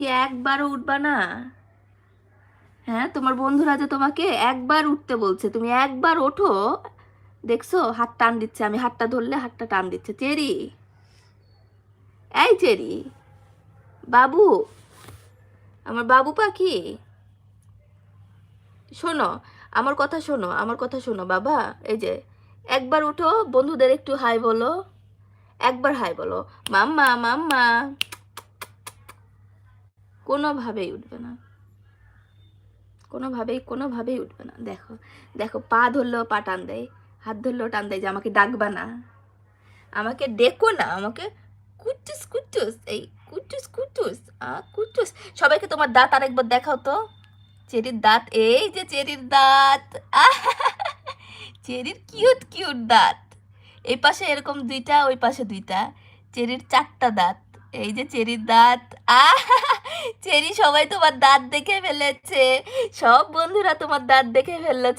কি একবারও উঠবা না? হ্যাঁ, তোমার বন্ধুরা যে তোমাকে একবার উঠতে বলছে, তুমি একবার ওঠো। দেখছো হাত টান দিচ্ছে, আমি হাতটা ধরলে হাতটা টান দিচ্ছে। চেরি, এই চেরি, বাবু, আমার বাবু পাখি, শোনো, আমার কথা শোনো, আমার কথা শোনো বাবা। এই যে একবার উঠো, বন্ধুদের একটু হাই বলো, একবার হাই বলো। মাম্মা মাম্মা। কোনোভাবেই উঠবে না, কোনোভাবেই উঠবে না। দেখো, দেখো, পা ধরলেও পা টান দেয়, হাত ধরলেও টান দেয় যে আমাকে ডাকবা না, আমাকে ডেকো না, আমাকে কুটুস কুটুস, এই কুটুস কুটুস, কুটুস। সবাইকে তোমার দাঁত আরেকবার দেখাও তো। চেরির দাঁত, এই যে চেরির দাঁত, চেরির কিউট কিউট দাঁত। এই পাশে এরকম দুইটা, ওই পাশে দুইটা। চেরির চারটা দাঁত। এই যে চেরির দাঁত। আহ চেরি, সবাই তোমার দাঁত দেখে ফেলেছে, সব বন্ধুরা তোমার দাঁত দেখে ফেলেছে।